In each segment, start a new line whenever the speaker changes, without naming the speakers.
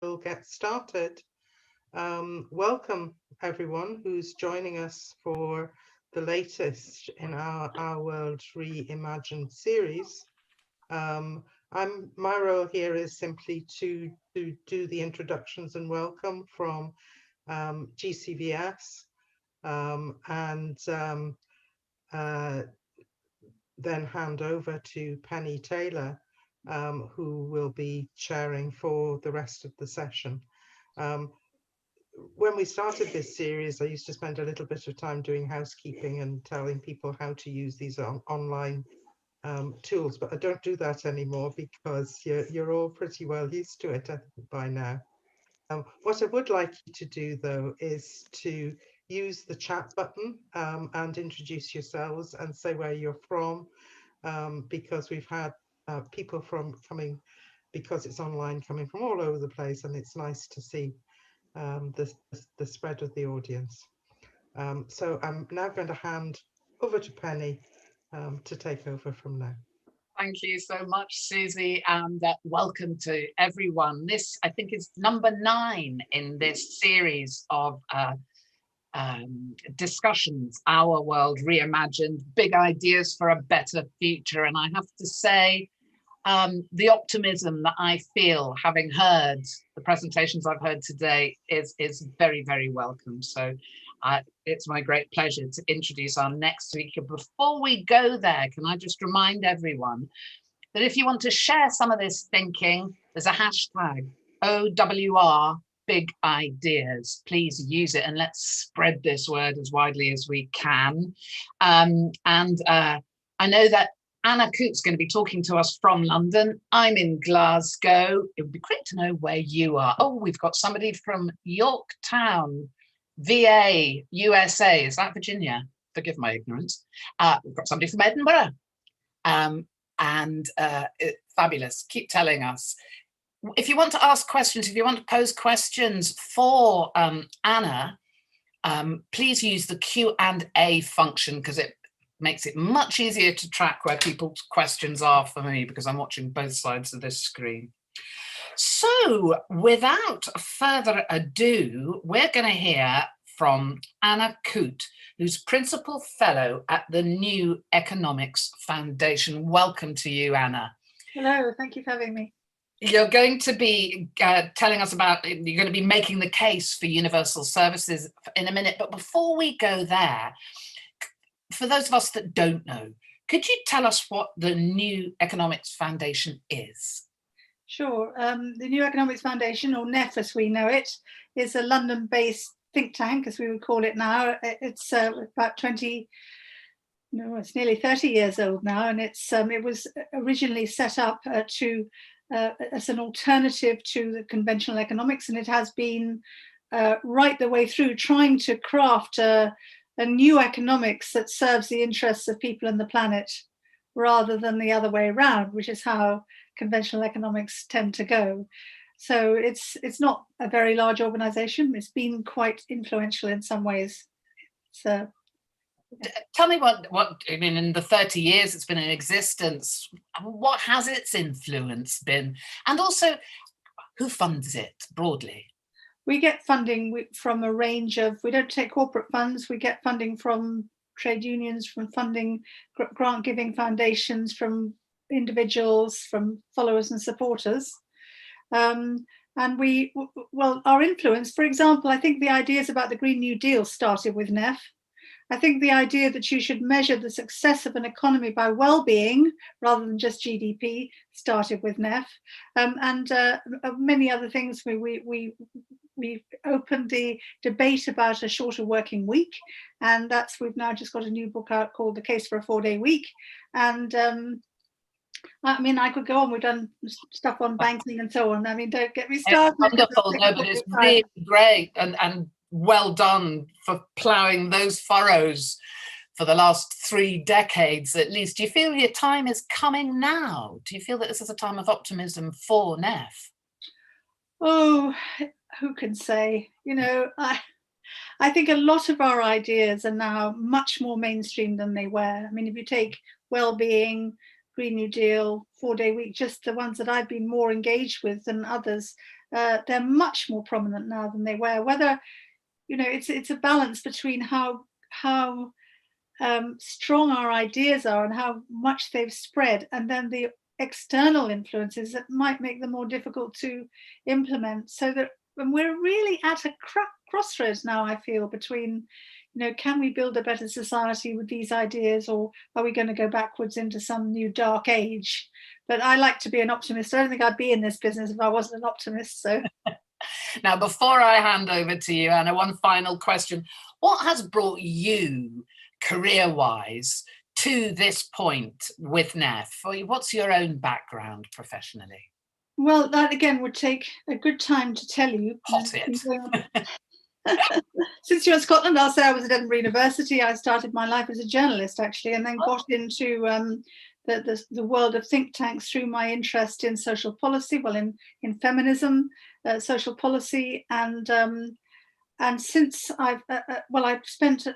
we'll get started. Welcome everyone who's joining us for the latest in our World Reimagined series. My role here is simply to do the introductions and welcome from GCVS and uh, then hand over to Pennie Taylor, who will be chairing for the rest of the session. Um, when we started this series, I used to spend a little bit of time doing housekeeping and telling people how to use these online tools, but I don't do that anymore because you're all pretty well used to it, I think, by now. What I would like you to do, though, is to use the chat button and introduce yourselves and say where you're from, because we've had people because it's online, coming from all over the place, and it's nice to see the spread of the audience. So I'm now going to hand over to Pennie to take over from now.
Thank you so much, Susie, and welcome to everyone. This, I think, is number 9 in this series of discussions, Our World Reimagined, big ideas for a better future. And I have to say, the optimism that I feel having heard the presentations I've heard today is very, very welcome. So it's my great pleasure to introduce our next speaker. Before we go there, can I just remind everyone that if you want to share some of this thinking, there's a hashtag OWR big ideas. Please use it and let's spread this word as widely as we can. I know that Anna Coote's going to be talking to us from London. I'm in Glasgow. It would be great to know where you are. Oh, we've got somebody from Yorktown, VA, USA. Is that Virginia? Forgive my ignorance. We've got somebody from Edinburgh. Fabulous. Keep telling us. If you want to ask questions, if you want to pose questions for Anna, please use the Q&A function, because it makes it much easier to track where people's questions are for me, because I'm watching both sides of this screen. So without further ado, we're going to hear from Anna Coote, who's Principal Fellow at the New Economics Foundation. Welcome to you, Anna.
Hello, thank you for having me.
You're going to be telling us about, you're going to be making the case for universal services in a minute. But before we go there, for those of us that don't know, could you tell us what the New Economics Foundation is?
Sure. The New Economics Foundation, or NEF as we know it, is a London-based think tank, as we would call it now. It's about it's nearly 30 years old now, and it was originally set up as an alternative to the conventional economics, and it has been right the way through trying to craft a new economics that serves the interests of people and the planet rather than the other way around, which is how conventional economics tend to go. So it's not a very large organization. It's been quite influential in some ways. So
tell me what I mean, in the 30 years it's been in existence, what has its influence been? And also, who funds it broadly?
We get funding from a range of, we don't take corporate funds, we get funding from trade unions, from funding grant giving foundations, from individuals, from followers and supporters. And our influence, for example, I think the ideas about the Green New Deal started with NEF. I think the idea that you should measure the success of an economy by well-being rather than just GDP started with NEF, and many other things. We opened the debate about a shorter working week, and we've now just got a new book out called The Case for a 4-Day Week. And I mean, I could go on. We've done stuff on banking and so on. I mean, don't get me started.
It's wonderful, no, but it's really great and well done for ploughing those furrows for the last 3 decades at least. Do you feel your time is coming now? Do you feel that this is a time of optimism for NEF?
Oh, who can say? You know, I think a lot of our ideas are now much more mainstream than they were. I mean, if you take well-being, Green New Deal, 4-Day Week, just the ones that I've been more engaged with than others, They're much more prominent now than they were. Whether, it's a balance between how strong our ideas are and how much they've spread, and then the external influences that might make them more difficult to implement. So that, and we're really at a crossroads now, I feel, between, can we build a better society with these ideas, or are we going to go backwards into some new dark age? But I like to be an optimist. I don't think I'd be in this business if I wasn't an optimist. So
now, before I hand over to you, Anna, one final question. What has brought you career-wise to this point with NEF? What's your own background professionally?
Well, that again would take a good time to tell you.
Hot it.
Since you're in Scotland, I'll say I was at Edinburgh University. I started my life as a journalist, actually, and then got into the world of think tanks through my interest in social policy, in feminism, social policy, and since I've spent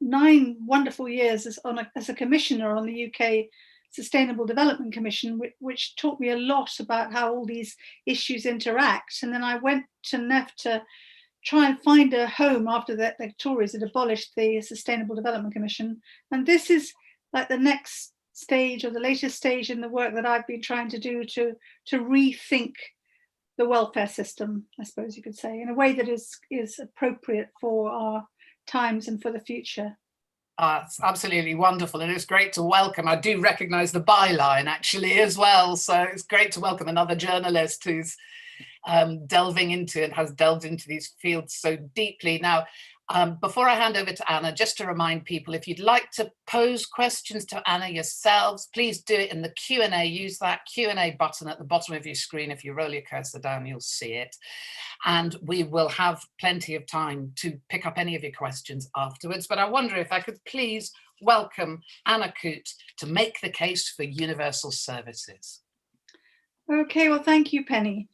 9 wonderful years as a commissioner on the UK Sustainable Development Commission, which taught me a lot about how all these issues interact. And then I went to NEF to try and find a home after the Tories had abolished the Sustainable Development Commission. And this is like the next stage, or the latest stage in the work that I've been trying to do to rethink the welfare system, I suppose you could say, in a way that is appropriate for our times and for the future.
It's absolutely wonderful, and it's great to welcome. I do recognise the byline actually as well, so it's great to welcome another journalist who's delving into and has delved into these fields so deeply. Now, before I hand over to Anna, just to remind people, if you'd like to pose questions to Anna yourselves, please do it in the Q&A. Use that Q&A button at the bottom of your screen. If you roll your cursor down, you'll see it. And we will have plenty of time to pick up any of your questions afterwards. But I wonder if I could please welcome Anna Coote to make the case for universal services.
Okay, well, thank you, Penny.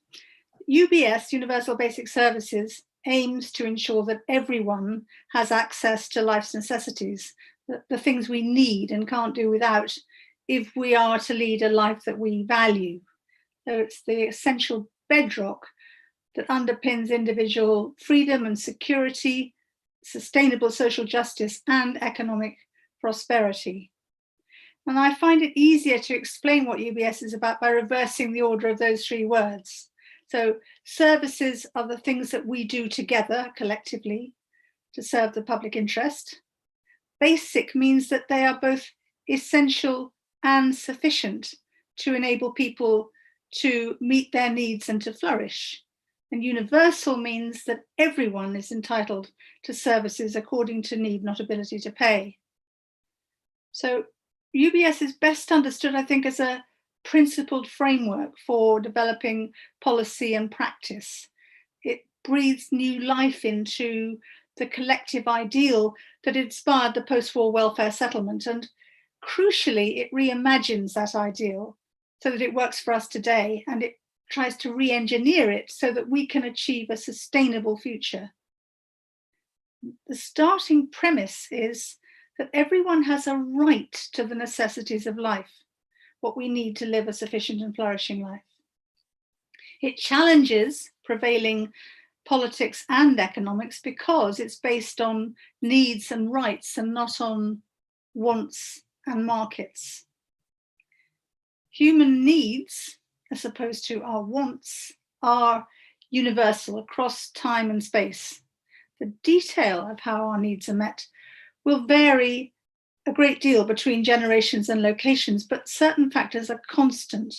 UBS, Universal Basic Services, aims to ensure that everyone has access to life's necessities, the things we need and can't do without, if we are to lead a life that we value. So it's the essential bedrock that underpins individual freedom and security, sustainable social justice, and economic prosperity. And I find it easier to explain what UBS is about by reversing the order of those 3 words. So services are the things that we do together, collectively, to serve the public interest. Basic means that they are both essential and sufficient to enable people to meet their needs and to flourish. And universal means that everyone is entitled to services according to need, not ability to pay. So UBS is best understood, I think, as a principled framework for developing policy and practice. It breathes new life into the collective ideal that inspired the post-war welfare settlement, and crucially, it reimagines that ideal so that it works for us today, and it tries to re-engineer it so that we can achieve a sustainable future. The starting premise is that everyone has a right to the necessities of life, what we need to live a sufficient and flourishing life. It challenges prevailing politics and economics because it's based on needs and rights and not on wants and markets. Human needs, as opposed to our wants, are universal across time and space. The detail of how our needs are met will vary a great deal between generations and locations, but certain factors are constant.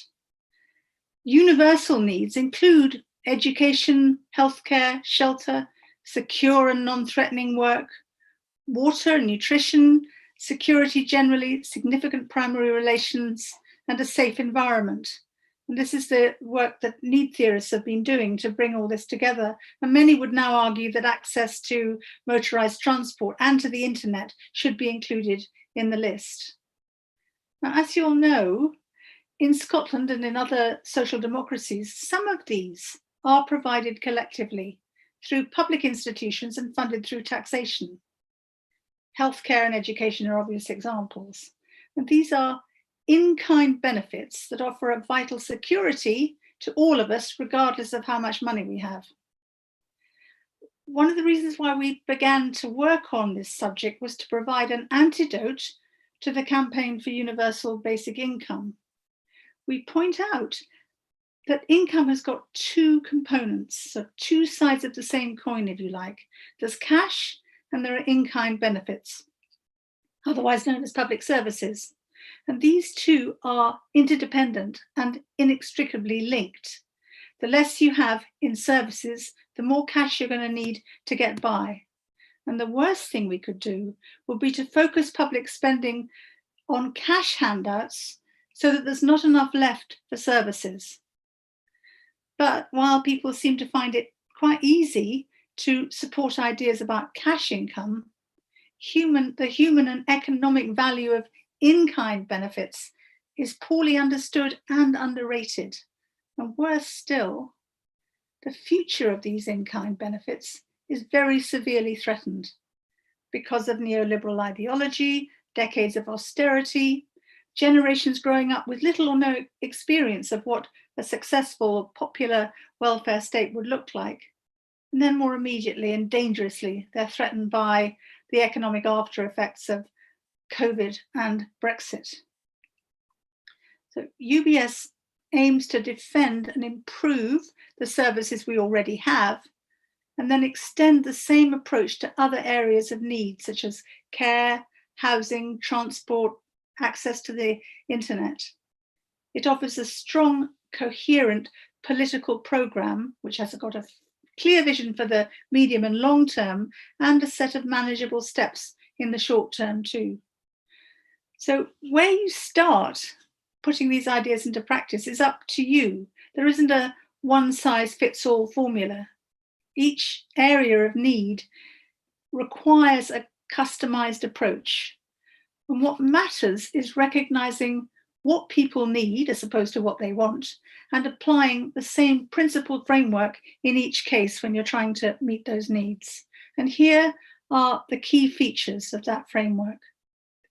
Universal needs include education, healthcare, shelter, secure and non-threatening work, water and nutrition, security generally, significant primary relations, and a safe environment. And this is the work that need theorists have been doing to bring all this together. And many would now argue that access to motorized transport and to the internet should be included in the list. Now, as you all know, in Scotland and in other social democracies, some of these are provided collectively through public institutions and funded through taxation. Healthcare and education are obvious examples. And these are in-kind benefits that offer a vital security to all of us, regardless of how much money we have. One of the reasons why we began to work on this subject was to provide an antidote to the campaign for universal basic income. We point out that income has got two components, so two sides of the same coin, if you like. There's cash and there are in-kind benefits, otherwise known as public services. And these two are interdependent and inextricably linked. The less you have in services, the more cash you're going to need to get by. And the worst thing we could do would be to focus public spending on cash handouts so that there's not enough left for services. But while people seem to find it quite easy to support ideas about cash income, the human and economic value of in-kind benefits is poorly understood and underrated. And worse still, the future of these in-kind benefits is very severely threatened because of neoliberal ideology, decades of austerity, generations growing up with little or no experience of what a successful, popular welfare state would look like. And then more immediately and dangerously, they're threatened by the economic after effects of COVID and Brexit. So UBS aims to defend and improve the services we already have, and then extend the same approach to other areas of need, such as care, housing, transport, access to the internet. It offers a strong, coherent political programme, which has got a clear vision for the medium and long term, and a set of manageable steps in the short term too. So where you start putting these ideas into practice is up to you. There isn't a one-size-fits-all formula. Each area of need requires a customized approach. And what matters is recognizing what people need as opposed to what they want, and applying the same principled framework in each case when you're trying to meet those needs. And here are the key features of that framework,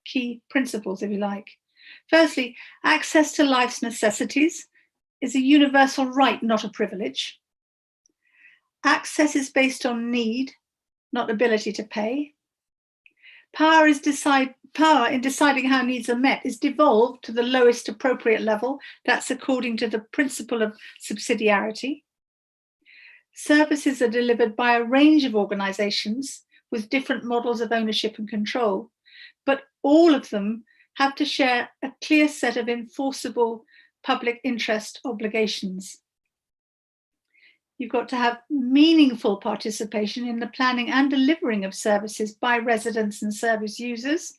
key principles, if you like. Firstly, access to life's necessities is a universal right, not a privilege. Access is based on need, not ability to pay. Power in deciding how needs are met is devolved to the lowest appropriate level. That's according to the principle of subsidiarity. Services are delivered by a range of organisations with different models of ownership and control, but all of them have to share a clear set of enforceable public interest obligations. You've got to have meaningful participation in the planning and delivering of services by residents and service users,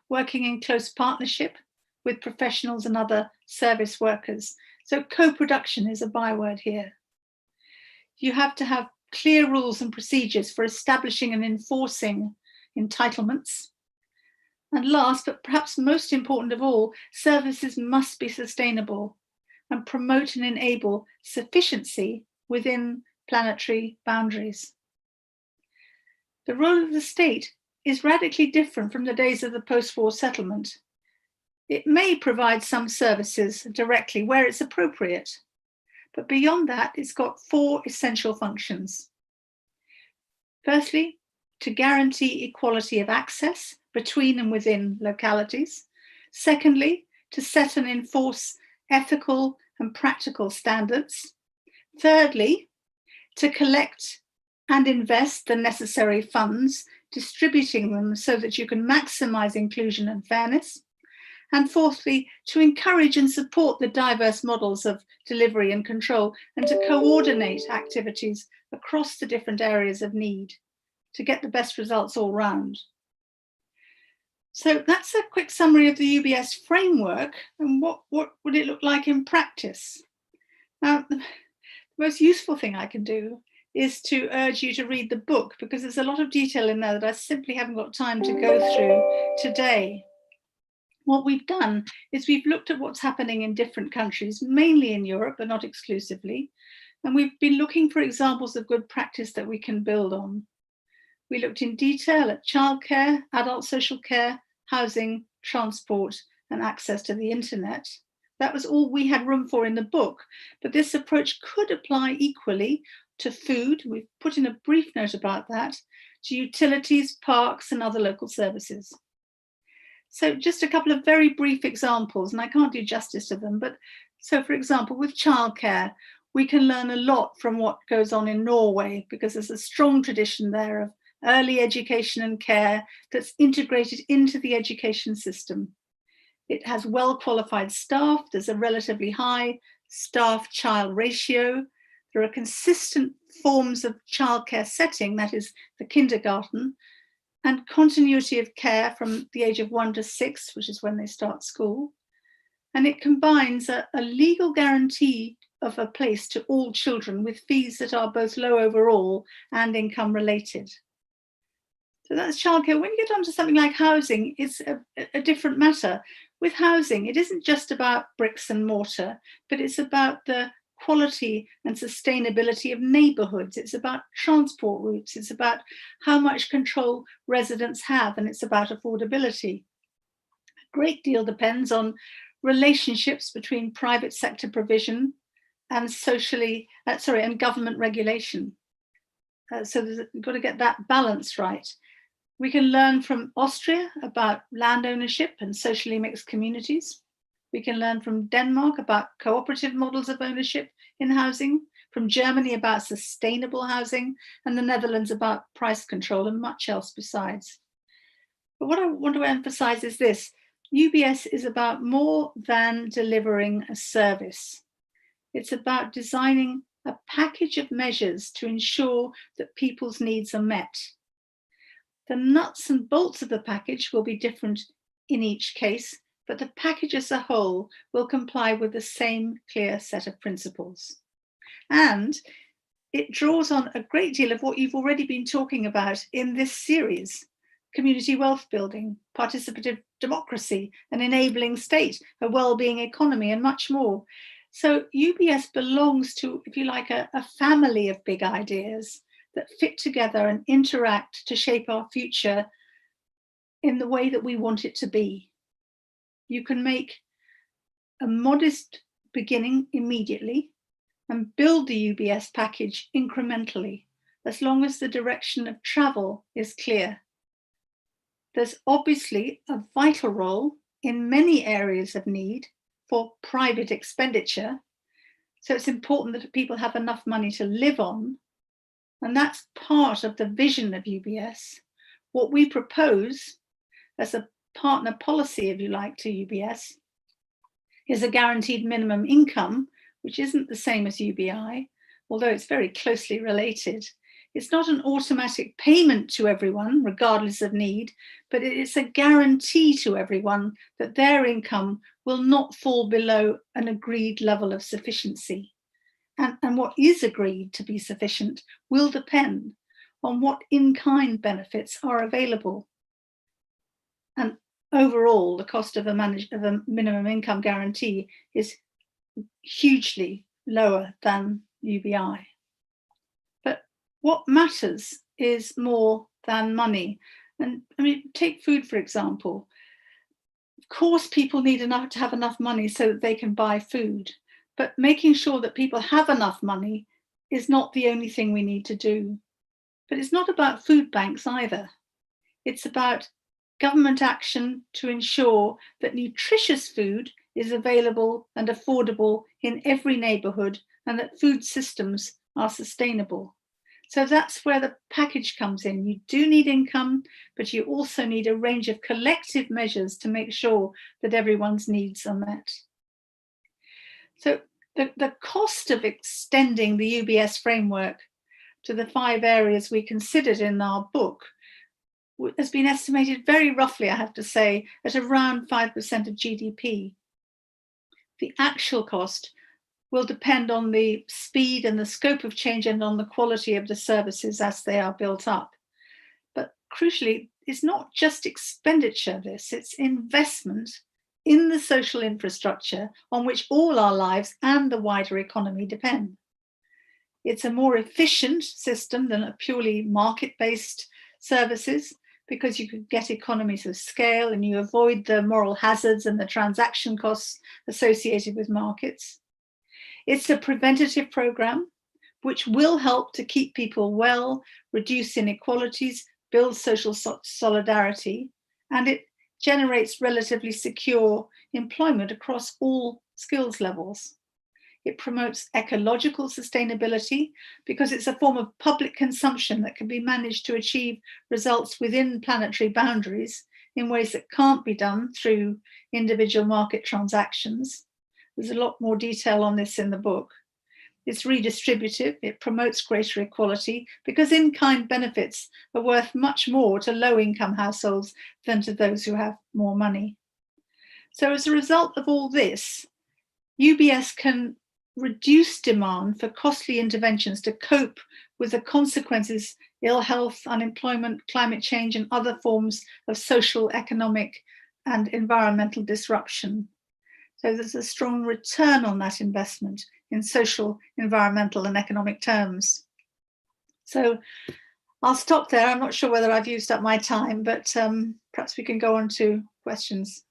working in close partnership with professionals and other service workers. So co-production is a byword here. You have to have clear rules and procedures for establishing and enforcing entitlements. And last, but perhaps most important of all, services must be sustainable and promote and enable sufficiency within planetary boundaries. The role of the state is radically different from the days of the post-war settlement. It may provide some services directly where it's appropriate, but beyond that, it's got four essential functions. Firstly, to guarantee equality of access between and within localities. Secondly, to set and enforce ethical and practical standards. Thirdly, to collect and invest the necessary funds, distributing them so that you can maximize inclusion and fairness. And fourthly, to encourage and support the diverse models of delivery and control, and to coordinate activities across the different areas of need to get the best results all round. So that's a quick summary of the UBS framework, and what would it look like in practice? Now, the most useful thing I can do is to urge you to read the book, because there's a lot of detail in there that I simply haven't got time to go through today. What we've done is we've looked at what's happening in different countries, mainly in Europe, but not exclusively. And we've been looking for examples of good practice that we can build on. We looked in detail at childcare, adult social care, housing, transport, and access to the internet. That was all we had room for in the book. But this approach could apply equally to food. We've put in a brief note about that, to utilities, parks, and other local services. So just a couple of very brief examples, and I can't do justice to them, but so for example, with childcare, we can learn a lot from what goes on in Norway, because there's a strong tradition there of early education and care that's integrated into the education system. It has well-qualified staff. There's a relatively high staff-child ratio. There are consistent forms of childcare setting, that is the kindergarten, and continuity of care from the age of 1 to 6, which is when they start school. And it combines a legal guarantee of a place to all children with fees that are both low overall and income related. So that's childcare. When you get onto something like housing, it's a different matter. With housing, it isn't just about bricks and mortar, but it's about the quality and sustainability of neighbourhoods. It's about transport routes. It's about how much control residents have, and it's about affordability. A great deal depends on relationships between private sector provision and and government regulation. So you've got to get that balance right. We can learn from Austria about land ownership and socially mixed communities. We can learn from Denmark about cooperative models of ownership in housing, from Germany about sustainable housing, and the Netherlands about price control, and much else besides. But what I want to emphasize is this: UBS is about more than delivering a service. It's about designing a package of measures to ensure that people's needs are met. The nuts and bolts of the package will be different in each case, but the package as a whole will comply with the same clear set of principles. And it draws on a great deal of what you've already been talking about in this series: community wealth building, participative democracy, an enabling state, a well-being economy, and much more. So UBS belongs to, if you like, a family of big ideas that fit together and interact to shape our future in the way that we want it to be. You can make a modest beginning immediately and build the UBS package incrementally, as long as the direction of travel is clear. There's obviously a vital role in many areas of need for private expenditure. So it's important that people have enough money to live on. And that's part of the vision of UBS. What we propose as a partner policy, if you like, to UBS is a guaranteed minimum income, which isn't the same as UBI, although it's very closely related. It's not an automatic payment to everyone, regardless of need, but it's a guarantee to everyone that their income will not fall below an agreed level of sufficiency. And what is agreed to be sufficient will depend on what in-kind benefits are available. And overall, the cost of a minimum income guarantee is hugely lower than UBI. But what matters is more than money. And I mean, take food, for example. Of course, people need to have enough money so that they can buy food. But making sure that people have enough money is not the only thing we need to do. But it's not about food banks either. It's about government action to ensure that nutritious food is available and affordable in every neighbourhood, and that food systems are sustainable. So that's where the package comes in. You do need income, but you also need a range of collective measures to make sure that everyone's needs are met. So the cost of extending the UBS framework to the 5 areas we considered in our book has been estimated very roughly, I have to say, at around 5% of GDP. The actual cost will depend on the speed and the scope of change and on the quality of the services as they are built up. But crucially, it's not just expenditure, it's investment in the social infrastructure on which all our lives and the wider economy depend. It's a more efficient system than a purely market-based services, because you could get economies of scale and you avoid the moral hazards and the transaction costs associated with markets. It's a preventative program which will help to keep people well, reduce inequalities, build social solidarity, and it generates relatively secure employment across all skills levels. It promotes ecological sustainability because it's a form of public consumption that can be managed to achieve results within planetary boundaries in ways that can't be done through individual market transactions. There's a lot more detail on this in the book. It's redistributive. It promotes greater equality because in-kind benefits are worth much more to low-income households than to those who have more money. So as a result of all this, UBS can reduce demand for costly interventions to cope with the consequences, ill health, unemployment, climate change, and other forms of social, economic, and environmental disruption. So there's a strong return on that investment in social, environmental, and economic terms. So I'll stop there. I'm not sure whether I've used up my time, but perhaps we can go on to questions.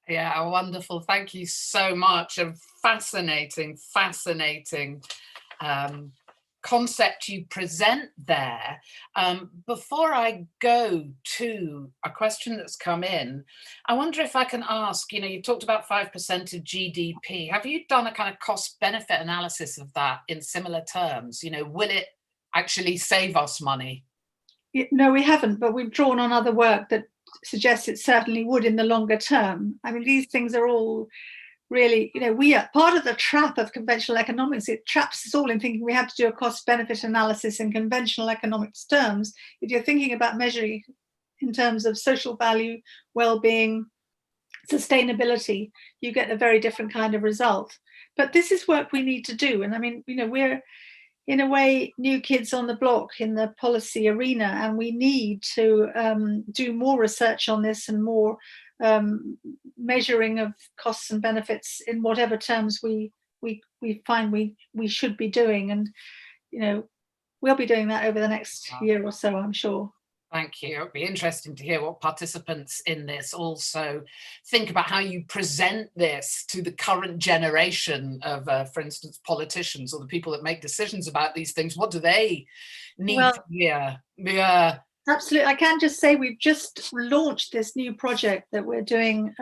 Yeah, wonderful. Thank you so much. A fascinating concept you present there. Before I go to a question that's come in, I wonder if I can ask, you talked about 5% of GDP. Have you done a kind of cost benefit analysis of that in similar terms? Will it actually save us money?
No, we haven't, but we've drawn on other work that suggests it certainly would in the longer term. I mean, these things are all really, we are part of the trap of conventional economics. It traps us all in thinking we have to do a cost benefit analysis in conventional economics terms. If you're thinking about measuring in terms of social value, well-being, sustainability, you get a very different kind of result. But this is work we need to do. And I mean, we're in a way new kids on the block in the policy arena, and we need to do more research on this and more measuring of costs and benefits in whatever terms we find we should be doing. And we'll be doing that over the next year or so, I'm sure.
Thank you. It'll be interesting to hear what participants in this also think about how you present this to the current generation of, for instance, politicians or the people that make decisions about these things. What do they need to hear? Yeah.
Absolutely. I can just say we've just launched this new project that we're doing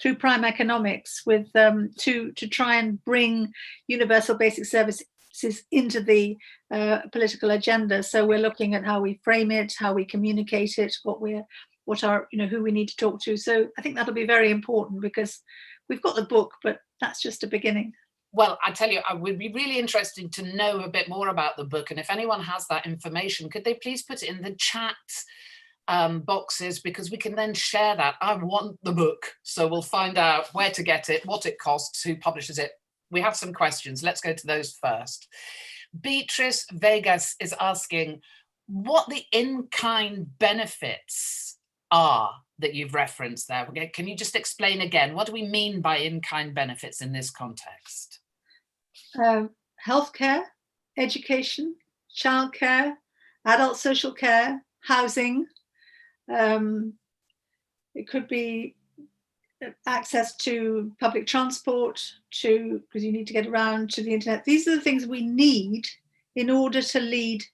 through Prime Economics with to try and bring universal basic services into the political agenda. So we're looking at how we frame it, how we communicate it, what are who we need to talk to. So I think that'll be very important because we've got the book, but that's just a beginning.
Well, I tell you, it would be really interesting to know a bit more about the book. And if anyone has that information, could they please put it in the chat boxes, because we can then share that. I want the book. So we'll find out where to get it, what it costs, who publishes it. We have some questions. Let's go to those first. Beatrice Vegas is asking what the in-kind benefits are that you've referenced there. Can you just explain again? What do we mean by in-kind benefits in this context?
Healthcare, education, childcare, adult social care, housing. It could be access to public transport, because you need to get around to the internet. These are the things we need in order to lead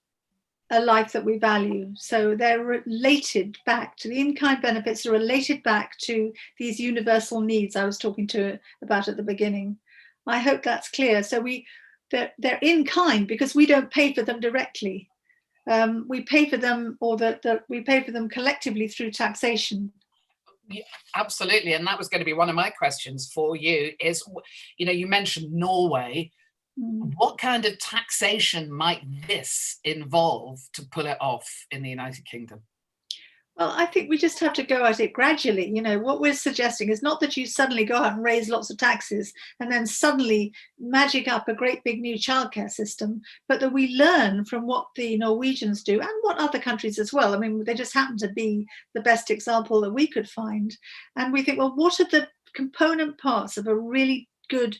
a life that we value. So they're related back to the in-kind benefits, are related back to these universal needs I was talking about at the beginning. I hope that's clear. So they're in kind because we don't pay for them directly. We pay for them, or we pay for them collectively through taxation.
Yeah, absolutely. And that was going to be one of my questions for you is, you mentioned Norway. What kind of taxation might this involve to pull it off in the United Kingdom?
Well, I think we just have to go at it gradually. What we're suggesting is not that you suddenly go out and raise lots of taxes and then suddenly magic up a great big new childcare system, but that we learn from what the Norwegians do and what other countries as well. I mean, they just happen to be the best example that we could find. And we think, well, what are the component parts of a really good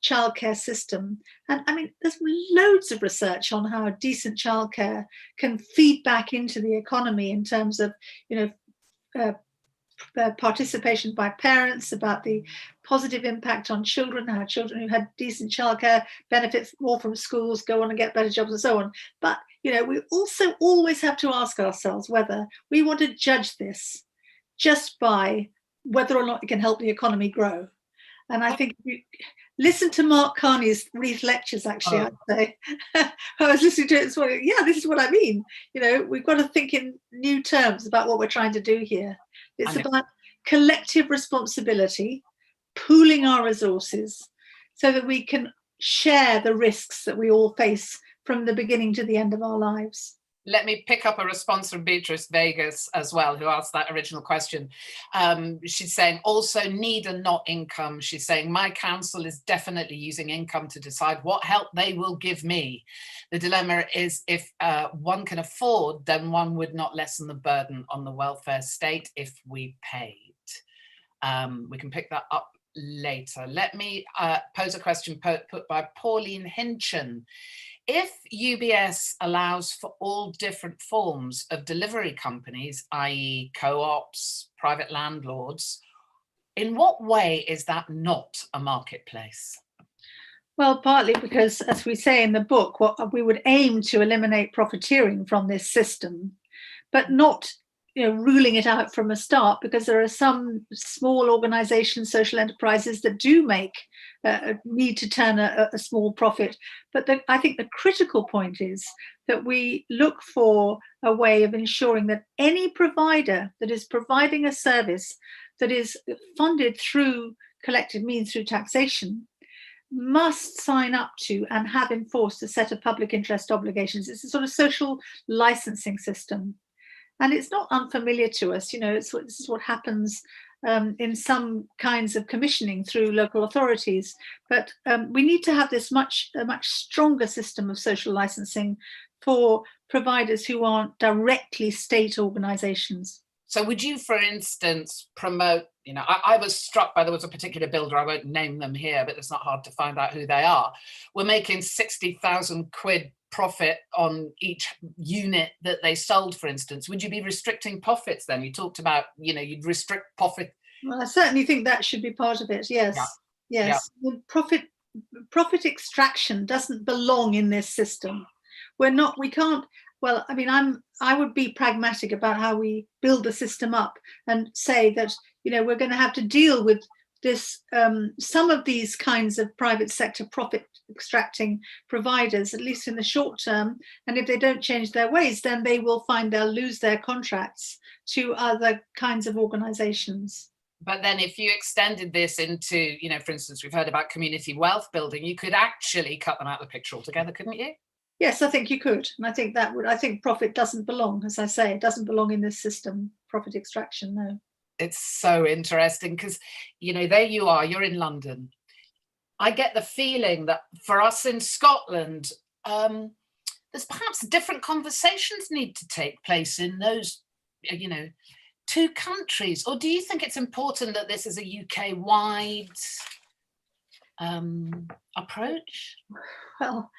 childcare system. And I mean, there's loads of research on how decent childcare can feed back into the economy in terms of, participation by parents, about the positive impact on children, how children who had decent childcare benefit more from schools, go on and get better jobs and so on. But, we also always have to ask ourselves whether we want to judge this just by whether or not it can help the economy grow. And I think if you listen to Mark Carney's Reith lectures, actually, I'd say, I was listening to it this morning. Yeah, this is what I mean. We've got to think in new terms about what we're trying to do here. It's about collective responsibility, pooling our resources so that we can share the risks that we all face from the beginning to the end of our lives.
Let me pick up a response from Beatrice Vegas as well, who asked that original question. She's saying also need and not income. She's saying my council is definitely using income to decide what help they will give me. The dilemma is if one can afford, then one would not lessen the burden on the welfare state if we paid. We can pick that up later. Let me pose a question put by Pauline Hinchin. If UBS allows for all different forms of delivery companies, i.e. co-ops, private landlords, in what way is that not a marketplace?
Well, partly because, as we say in the book, what we would aim to eliminate profiteering from this system, but not ruling it out from a start, because there are some small organizations, social enterprises that do need to turn a small profit. But I think the critical point is that we look for a way of ensuring that any provider that is providing a service that is funded through collective means, through taxation, must sign up to and have enforced a set of public interest obligations. It's a sort of social licensing system. And it's not unfamiliar to us. This is what happens in some kinds of commissioning through local authorities. But we need to have a much stronger system of social licensing for providers who aren't directly state organizations.
So would you, for instance, promote, I was struck by, there was a particular builder, I won't name them here, but it's not hard to find out who they are. We're making 60,000 quid profit on each unit that they sold, for instance. Would you be restricting profits then? You talked about, you'd restrict profit.
Well, I certainly think that should be part of it. Yes. Yeah. Yes. Yeah. Profit extraction doesn't belong in this system. We can't. Well, I mean, I would be pragmatic about how we build the system up and say that, we're going to have to deal with this, some of these kinds of private sector profit extracting providers, at least in the short term. And if they don't change their ways, then they will find they'll lose their contracts to other kinds of organizations.
But then if you extended this into, for instance, we've heard about community wealth building, you could actually cut them out of the picture altogether, couldn't you?
Yes, I think you could. And I think profit doesn't belong, as I say, it doesn't belong in this system, profit extraction, no.
It's so interesting because, there you are, you're in London. I get the feeling that for us in Scotland, there's perhaps different conversations need to take place in those, two countries. Or do you think it's important that this is a UK-wide approach?
Well,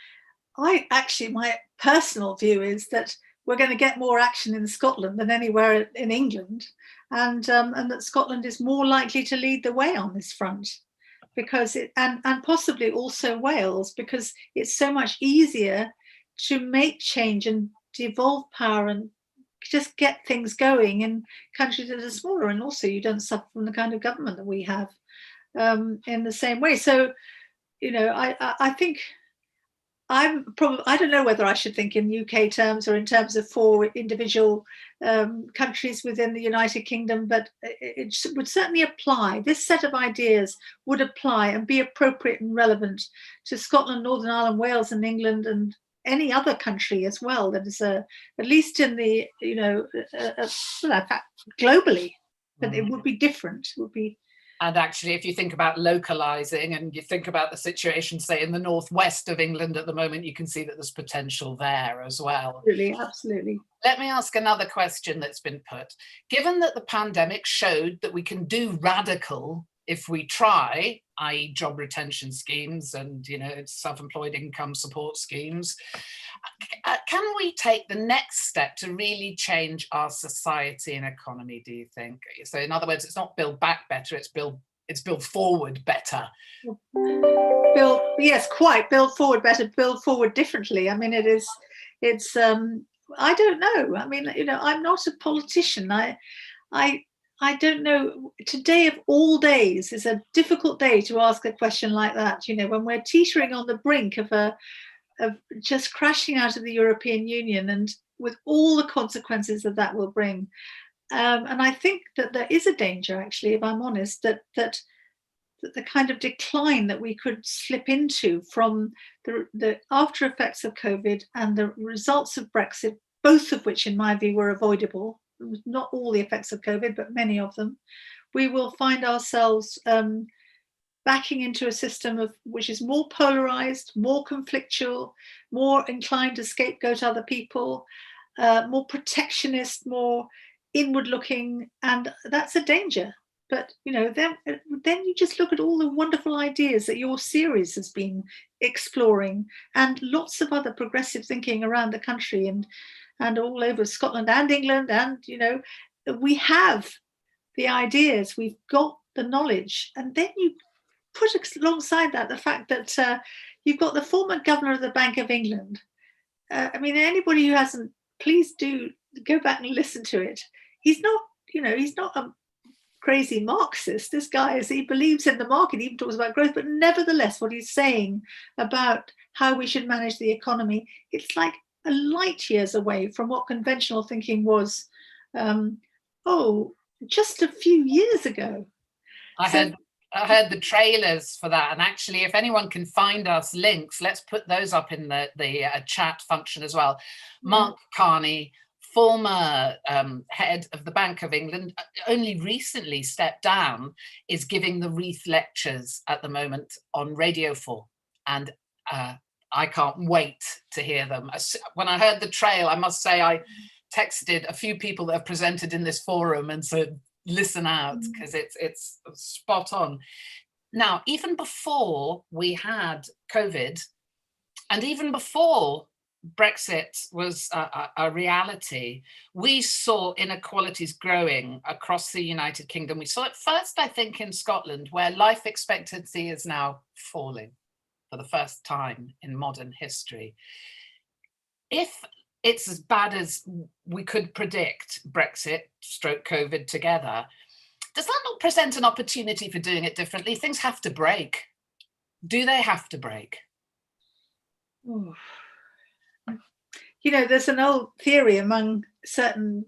my personal view is that we're going to get more action in Scotland than anywhere in England, and that Scotland is more likely to lead the way on this front, because and possibly also Wales, because it's so much easier to make change and devolve power and just get things going in countries that are smaller, and also you don't suffer from the kind of government that we have in the same way. So, I think I don't know whether I should think in UK terms or in terms of 4 individual countries within the United Kingdom, but it would certainly apply. This set of ideas would apply and be appropriate and relevant to Scotland, Northern Ireland, Wales and England and any other country as well that is at least in the, globally, but it would be different. It would be.
And actually, if you think about localizing and you think about the situation, say, in the northwest of England at the moment, you can see that there's potential there as well.
Absolutely, absolutely.
Let me ask another question that's been put. Given that the pandemic showed that we can do radical if we try, i.e. job retention schemes and, you know, self-employed income support schemes, can we take the next step to really change our society and economy, do you think? So in other words, it's not build back better, it's build forward better.
Yes, quite. Build forward better, build forward differently. I mean, it's I don't know. I mean, you know, I'm not a politician. I don't know. Today of all days is a difficult day to ask a question like that. You know, when we're teetering on the brink of just crashing out of the European Union, and with all the consequences that will bring. And I think that there is a danger, actually, if I'm honest, that the kind of decline that we could slip into from the after effects of COVID and the results of Brexit, both of which, in my view, were avoidable. Not all the effects of COVID, but many of them. We will find ourselves backing into a system which is more polarized, more conflictual, more inclined to scapegoat other people, more protectionist, more inward-looking, and that's a danger. But you know, then you just look at all the wonderful ideas that your series has been exploring, and lots of other progressive thinking around the country and all over Scotland and England. And you know, we have the ideas, we've got the knowledge, and then you put alongside that the fact that you've got the former governor of the Bank of England. I mean, anybody who hasn't, please do go back and listen to it. He's not, you know, he's not a crazy Marxist. This guy he believes in the market, he even talks about growth, but nevertheless, what he's saying about how we should manage the economy, it's like a light years away from what conventional thinking was, just a few years ago.
I heard the trailers for that, and actually, if anyone can find us links, let's put those up in the chat function as well. Mark Carney, former head of the Bank of England, only recently stepped down, is giving the Wreath lectures at the moment on Radio 4, and I can't wait to hear them. When I heard the trail, I must say I texted a few people that have presented in this forum and said, listen out, because it's spot on. Now, even before we had COVID, and even before Brexit was a reality, we saw inequalities growing across the United Kingdom. We saw it first, I think, in Scotland, where life expectancy is now falling for the first time in modern history. If it's as bad as we could predict, Brexit stroke COVID together, does that not present an opportunity for doing it differently? Things have to break. Do they have to break?
Ooh. You know, there's an old theory among certain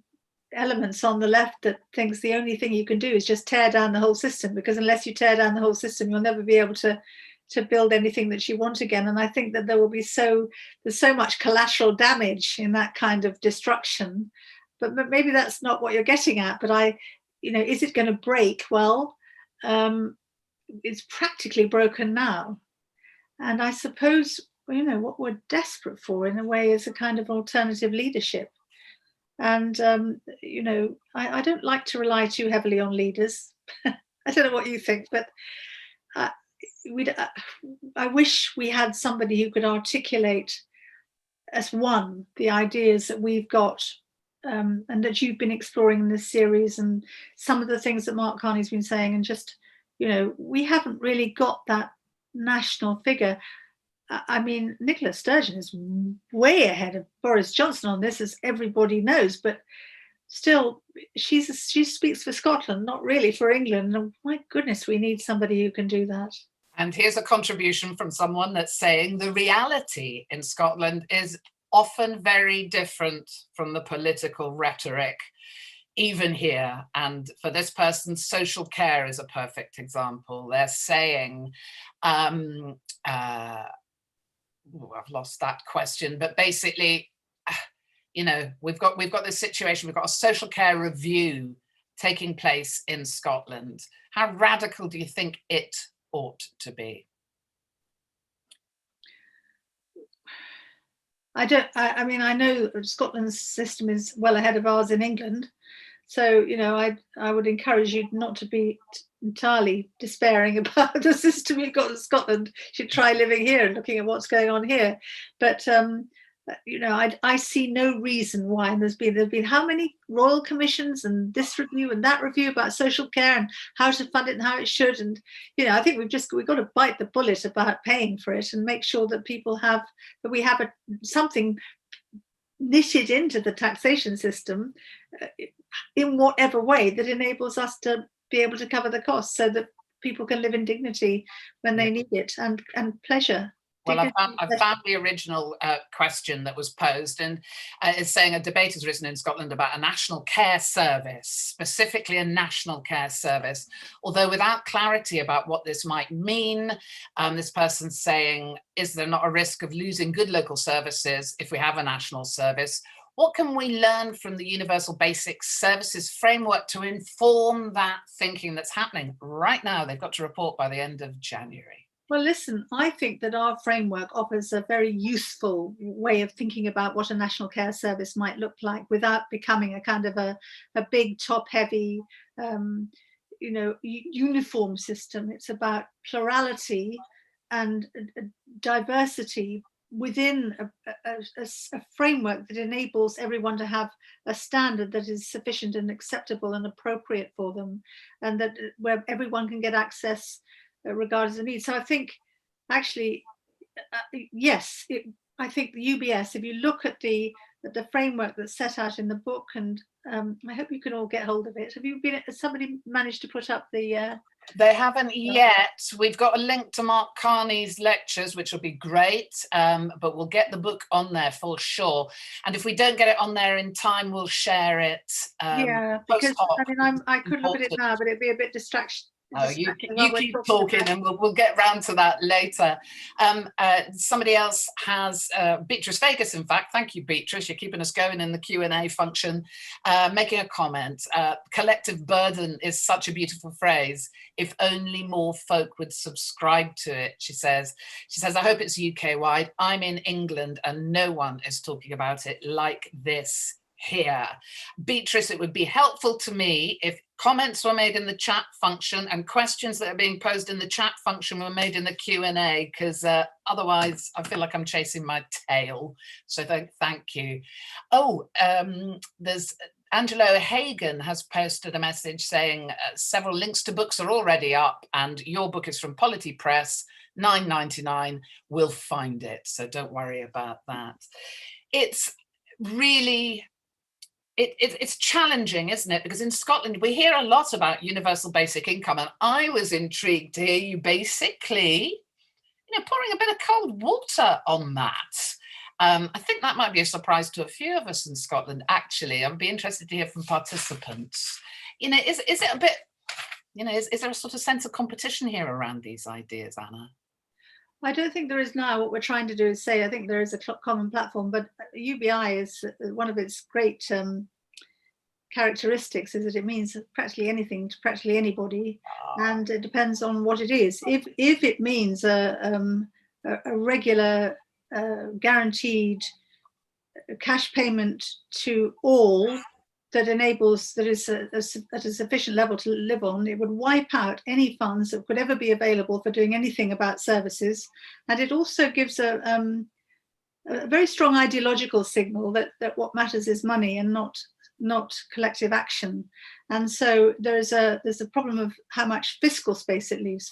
elements on the left that thinks the only thing you can do is just tear down the whole system, because unless you tear down the whole system, you'll never be able to build anything that you want again. And I think that there's so much collateral damage in that kind of destruction. But maybe that's not what you're getting at. But is it going to break? Well, it's practically broken now. And I suppose, you know, what we're desperate for in a way is a kind of alternative leadership. And, you know, I don't like to rely too heavily on leaders. I don't know what you think, but I wish we had somebody who could articulate as one the ideas that we've got and that you've been exploring in this series, and some of the things that Mark Carney's been saying. And just, you know, we haven't really got that national figure. I mean, Nicola Sturgeon is way ahead of Boris Johnson on this, as everybody knows, but still, she speaks for Scotland, not really for England. And my goodness, we need somebody who can do that.
And here's a contribution from someone that's saying the reality in Scotland is often very different from the political rhetoric, even here. And for this person, social care is a perfect example. They're saying, I've lost that question, but basically, you know, we've got this situation, we've got a social care review taking place in Scotland. How radical do you think it ought to be?
I mean, I know Scotland's system is well ahead of ours in England, So, you know, I would encourage you not to be entirely despairing about the system you've got in Scotland. You should try living here and looking at what's going on here. But you know, I see no reason why. And there's been how many royal commissions and this review and that review about social care and how to fund it and how it should. And you know, I think we've got to bite the bullet about paying for it and make sure that we have something knitted into the taxation system in whatever way that enables us to be able to cover the costs, so that people can live in dignity when they need it, and pleasure.
Well, I found the original question that was posed, and it's saying a debate has risen in Scotland about a national care service, specifically a national care service, although without clarity about what this might mean. This person's saying, is there not a risk of losing good local services if we have a national service? What can we learn from the Universal Basic Services framework to inform that thinking that's happening right now? They've got to report by the end of January.
Well, listen, I think that our framework offers a very useful way of thinking about what a national care service might look like without becoming a kind of a big top-heavy, you know, uniform system. It's about plurality and diversity within a framework that enables everyone to have a standard that is sufficient and acceptable and appropriate for them, and that where everyone can get access regardless of need. So I think actually, yes, I think the UBS, if you look at the framework that's set out in the book, and I hope you can all get hold of it. Has somebody managed to put up the
They haven't yet. We've got a link to Mark Carney's lectures, which will be great, but we'll get the book on there for sure. And if we don't get it on there in time, we'll share it.
Yeah, because I mean, I could look at it now, but it'd be a bit distraction.
Oh, you keep talking and we'll get round to that later. Somebody else has, Beatrice Vegas, in fact, thank you, Beatrice, you're keeping us going in the Q&A function, making a comment. Collective burden is such a beautiful phrase. If only more folk would subscribe to it, she says. She says, I hope it's UK-wide. I'm in England and no one is talking about it like this here. Beatrice, it would be helpful to me if comments were made in the chat function and questions that are being posed in the chat function were made in the Q&A, because otherwise I feel like I'm chasing my tail. So thank you. Oh, there's Angelo Hagan has posted a message saying several links to books are already up and your book is from Polity Press, £9.99. We'll find it, so don't worry about that. It's really it's challenging, isn't it? Because in Scotland, we hear a lot about universal basic income, and I was intrigued to hear you basically, pouring a bit of cold water on that. I think that might be a surprise to a few of us in Scotland, actually. I'd be interested to hear from participants. Is it a bit, is there a sort of sense of competition here around these ideas, Anna?
I don't think there is now. What we're trying to do is say, I think there is a common platform, but UBI is one of its great characteristics is that it means practically anything to practically anybody, and it depends on what it is. If it means a regular guaranteed cash payment to all that is at a sufficient level to live on, it would wipe out any funds that could ever be available for doing anything about services. And it also gives a very strong ideological signal that what matters is money and not collective action. And so there's a problem of how much fiscal space it leaves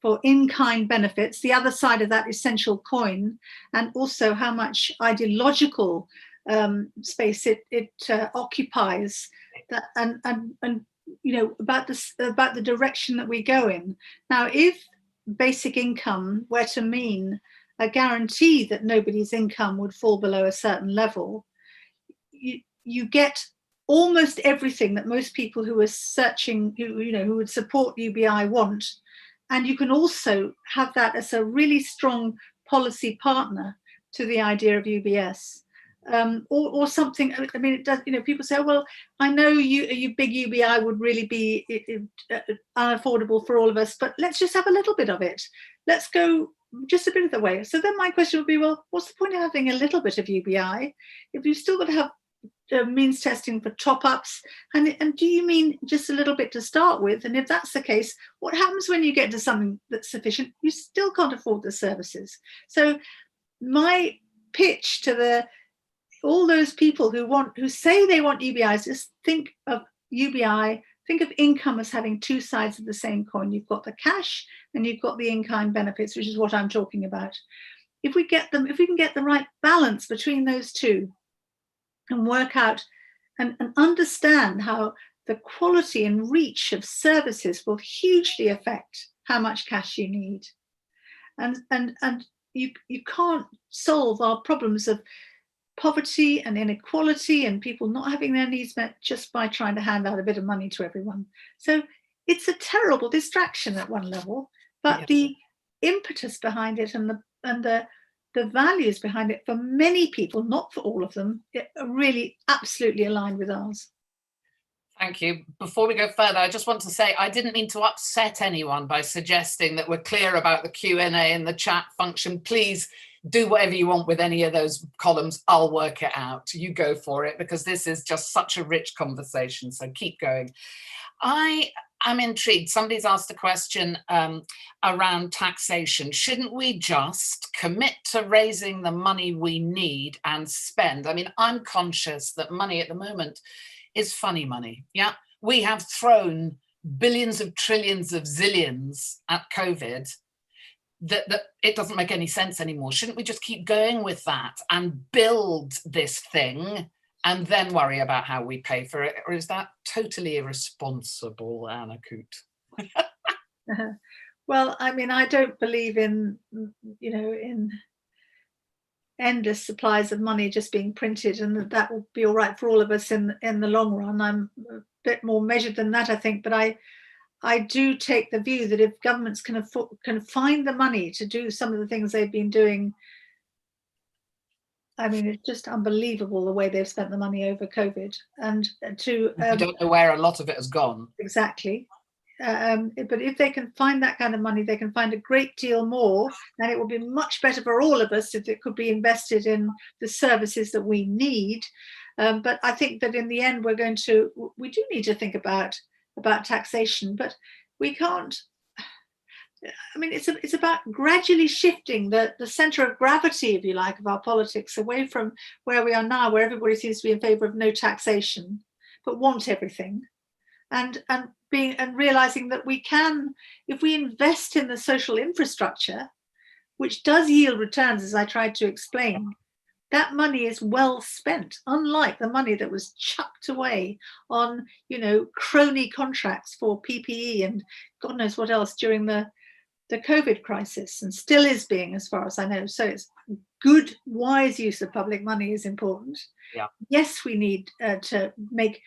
for in-kind benefits, the other side of that essential coin, and also how much ideological space it occupies, that and about the direction that we go in. Now, if basic income were to mean a guarantee that nobody's income would fall below a certain level, you get almost everything that most people who are searching, who would support UBI want, and you can also have that as a really strong policy partner to the idea of UBS. Or something. I mean, it does. People say, "Well, I know you big UBI would really be unaffordable for all of us, but let's just have a little bit of it. Let's go just a bit of the way." So then my question would be, well, what's the point of having a little bit of UBI if you've still got to have means testing for top-ups, and do you mean just a little bit to start with? And if that's the case, what happens when you get to something that's sufficient? You still can't afford the services. So my pitch to all those people who say they want UBIs, just think of UBI, think of income as having two sides of the same coin. You've got the cash and you've got the in-kind benefits, which is what I'm talking about. If we can get the right balance between those two, and work out and understand how the quality and reach of services will hugely affect how much cash you need. And you can't solve our problems of poverty and inequality and people not having their needs met just by trying to hand out a bit of money to everyone. So it's a terrible distraction at one level, but the impetus behind it and the values behind it for many people, not for all of them, are really absolutely aligned with ours.
Thank you. Before we go further, I just want to say I didn't mean to upset anyone by suggesting that we're clear about the Q&A and the chat function. Please do whatever you want with any of those columns. I'll work it out. You go for it, because this is just such a rich conversation. So keep going. I'm intrigued. Somebody's asked a question around taxation. Shouldn't we just commit to raising the money we need and spend? I mean, I'm conscious that money at the moment is funny money. Yeah, we have thrown billions of trillions of zillions at COVID that it doesn't make any sense anymore. Shouldn't we just keep going with that and build this thing and then worry about how we pay for it? Or is that totally irresponsible, Anna Coote?
Well, I mean, I don't believe in endless supplies of money just being printed and that will be all right for all of us in the long run. I'm a bit more measured than that, I think, but I do take the view that if governments can find the money to do some of the things they've been doing, I mean, it's just unbelievable the way they've spent the money over COVID. And
I don't know where a lot of it has gone.
Exactly. But if they can find that kind of money, they can find a great deal more, and it will be much better for all of us if it could be invested in the services that we need. But I think that in the end, we do need to think about taxation, but we can't. I mean, it's about gradually shifting the center of gravity, if you like, of our politics away from where we are now, where everybody seems to be in favor of no taxation, but want everything, and realizing that we can, if we invest in the social infrastructure, which does yield returns, as I tried to explain, that money is well spent, unlike the money that was chucked away on, crony contracts for PPE and God knows what else during the COVID crisis, and still is being, as far as I know. So it's good, wise use of public money is important.
Yeah.
Yes, we need to make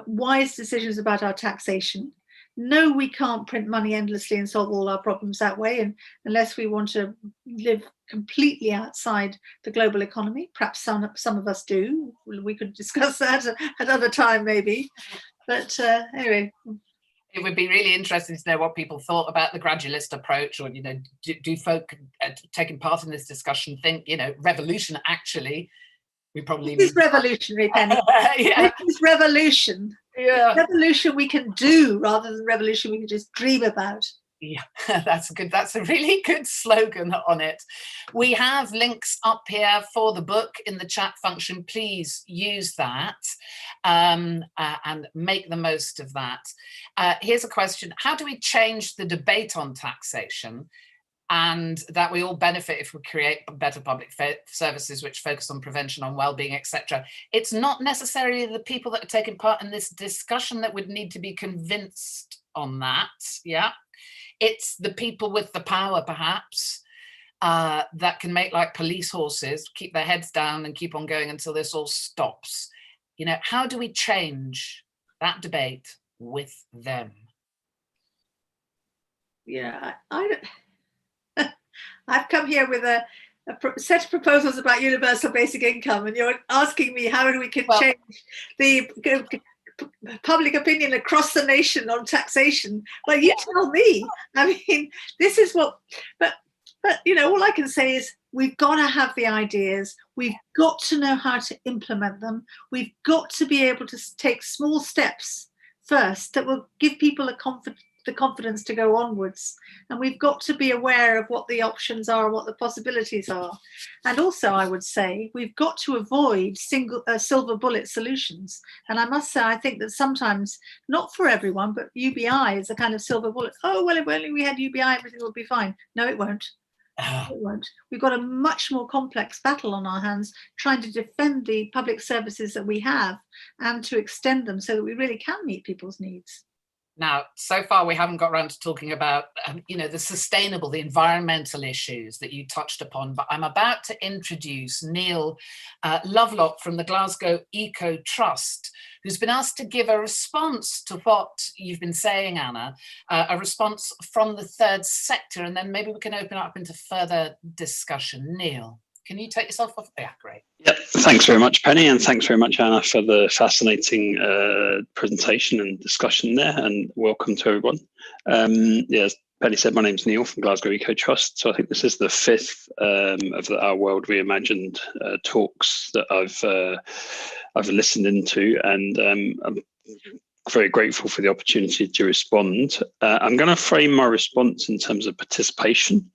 wise decisions about our taxation. No, we can't print money endlessly and solve all our problems that way, and unless we want to live completely outside the global economy. Perhaps some of us do. We could discuss that at another time, maybe. But anyway.
It would be really interesting to know what people thought about the gradualist approach, or, do folk taking part in this discussion think, revolution, actually, we probably
This is revolutionary, Pennie.
Yeah.
This is revolution.
Yeah.
Revolution we can do rather than revolution we can just dream about.
Yeah, that's good. That's a really good slogan on it. We have links up here for the book in the chat function. Please use that and make the most of that. Here's a question. How do we change the debate on taxation, and that we all benefit if we create better public services which focus on prevention, on well-being, etc.? It's not necessarily the people that are taking part in this discussion that would need to be convinced on that. Yeah. It's the people with the power, perhaps, that can make like police horses, keep their heads down and keep on going until this all stops. How do we change that debate with them?
Yeah, I've come here with a set of proposals about universal basic income, and you're asking me how we can change the public opinion across the nation on taxation. Well, you tell me. I mean, this is what, but But, all I can say is we've got to have the ideas. We've got to know how to implement them. We've got to be able to take small steps first that will give people the confidence to go onwards. And we've got to be aware of what the options are, what the possibilities are. And also, I would say, we've got to avoid silver bullet solutions. And I must say, I think that sometimes, not for everyone, but UBI is a kind of silver bullet. Oh, well, if only we had UBI, everything would be fine. No, it won't. It won't. We've got a much more complex battle on our hands, trying to defend the public services that we have and to extend them so that we really can meet people's needs.
Now, so far, we haven't got around to talking about, the environmental issues that you touched upon, but I'm about to introduce Neil Lovelock from the Glasgow Eco Trust, who's been asked to give a response to what you've been saying, Anna, a response from the third sector, and then maybe we can open up into further discussion. Neil, can you take yourself off? Yeah, great.
Yep. Thanks very much, Penny, and thanks very much, Anna, for the fascinating presentation and discussion there, and welcome to everyone. As Penny said, my name's Neil from Glasgow Eco Trust. So I think this is the fifth of the Our World Reimagined talks that I've listened into, and I'm very grateful for the opportunity to respond. I'm going to frame my response in terms of participation,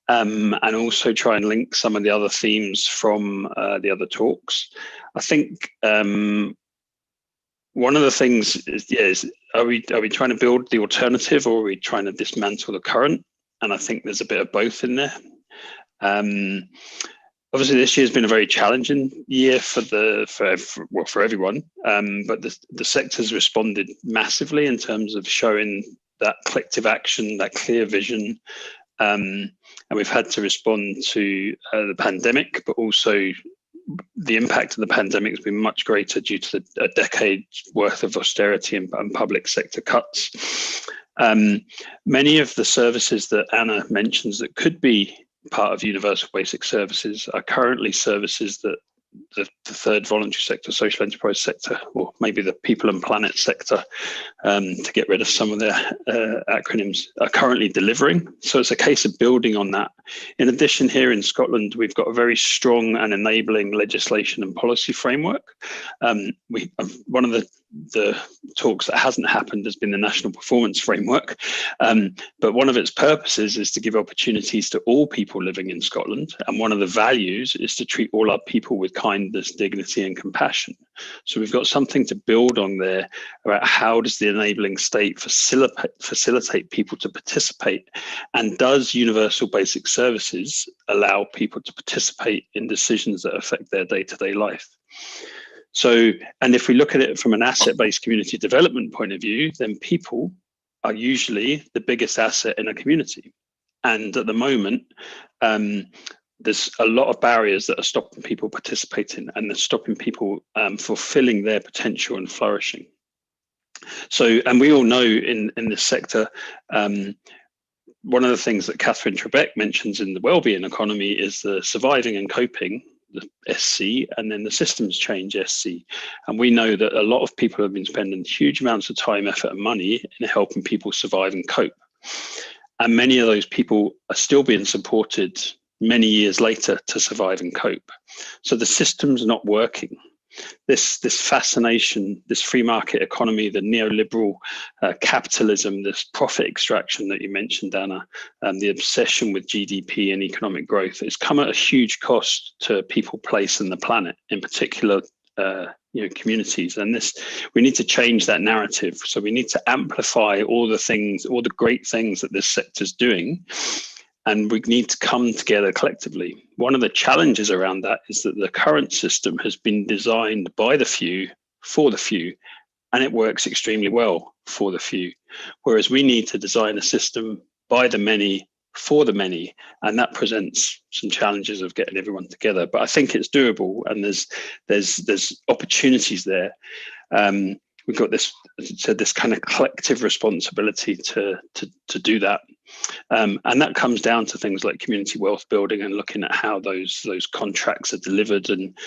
and also try and link some of the other themes from the other talks. I think one of the things is are we trying to build the alternative, or are we trying to dismantle the current? And I think there's a bit of both in there. Obviously, this year has been a very challenging year for everyone, but the sector's responded massively in terms of showing that collective action, that clear vision, and we've had to respond to the pandemic, but also the impact of the pandemic has been much greater due to a decade's worth of austerity and public sector cuts. Many of the services that Anna mentions that could be part of universal basic services are currently services that the third voluntary sector, social enterprise sector, or maybe the people and planet sector, to get rid of some of their acronyms, are currently delivering. So it's a case of building on that. In addition, here in Scotland, we've got a very strong and enabling legislation and policy framework. One of the talks that hasn't happened has been the National Performance Framework, but one of its purposes is to give opportunities to all people living in Scotland, and one of the values is to treat all our people with kindness, dignity and compassion. So we've got something to build on there about how does the enabling state facilitate people to participate, and does universal basic services allow people to participate in decisions that affect their day-to-day life. So, and if we look at it from an asset-based community development point of view, then people are usually the biggest asset in a community. And at the moment, there's a lot of barriers that are stopping people participating, and they're stopping people fulfilling their potential and flourishing. So, and we all know in this sector, one of the things that Catherine Trebek mentions in the wellbeing economy is the surviving and coping, the SC, and then the systems change SC. And we know that a lot of people have been spending huge amounts of time, effort and money in helping people survive and cope. And many of those people are still being supported many years later to survive and cope. So the system's not working. This fascination, this free market economy, the neoliberal capitalism, this profit extraction that you mentioned, Anna, the obsession with GDP and economic growth, it's come at a huge cost to people, place, and the planet, in particular, communities. And we need to change that narrative. So we need to amplify all the great things that this sector's doing. And we need to come together collectively. One of the challenges around that is that the current system has been designed by the few, for the few, and it works extremely well for the few. Whereas we need to design a system by the many, for the many, and that presents some challenges of getting everyone together. But I think it's doable, and there's opportunities there. We've got this kind of collective responsibility to do that. And that comes down to things like community wealth building and looking at how those contracts are delivered and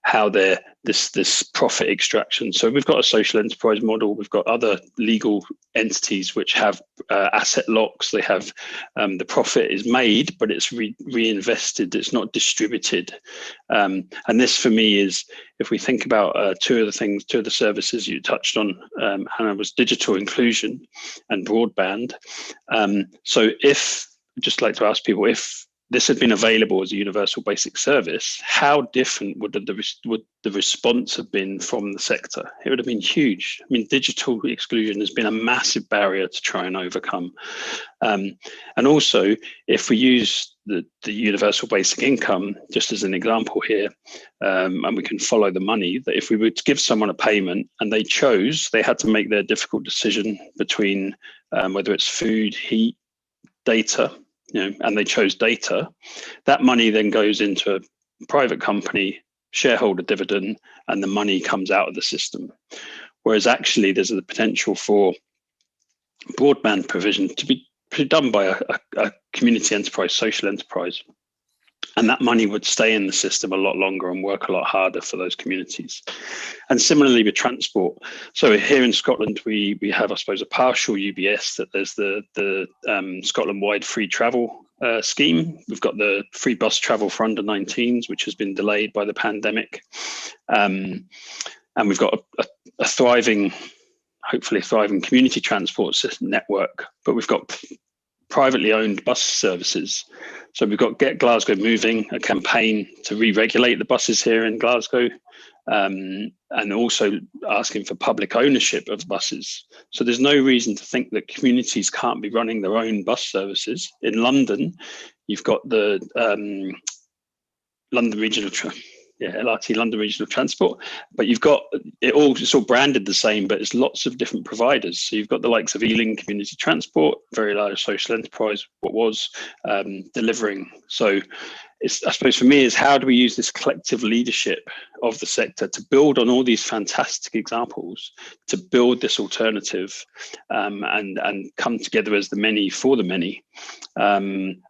how they're this profit extraction. So we've got a social enterprise model. We've got other legal entities which have asset locks. They have the profit is made, but it's reinvested. It's not distributed. And this, for me, is, if we think about two of the services you touched on, Hannah, was digital inclusion and broadband. So I'd just like to ask people, if this had been available as a universal basic service, how different would the response have been from the sector? It would have been huge. I mean, digital exclusion has been a massive barrier to try and overcome. And also, if we use the universal basic income, just as an example here, and we can follow the money, that if we were to give someone a payment and they had to make their difficult decision between whether it's food, heat, data, and they chose data, that money then goes into a private company, shareholder dividend, and the money comes out of the system. Whereas actually there's the potential for broadband provision to be done by a community enterprise, social enterprise. And that money would stay in the system a lot longer and work a lot harder for those communities. And similarly with transport. So here in Scotland, we have, I suppose, a partial UBS, that there's the Scotland-wide free travel scheme. We've got the free bus travel for under 19s, which has been delayed by the pandemic. And we've got a thriving, hopefully a thriving community transport system network, but we've got privately owned bus services. So we've got Get Glasgow Moving, a campaign to re-regulate the buses here in Glasgow, and also asking for public ownership of buses. So there's no reason to think that communities can't be running their own bus services. In London, you've got the London Regional LRT, London Regional Transport, but you've got it's all branded the same, but it's lots of different providers. So you've got the likes of Ealing Community Transport, very large social enterprise, what was delivering. So I suppose for me is, how do we use this collective leadership of the sector to build on all these fantastic examples, to build this alternative and come together as the many for the many, and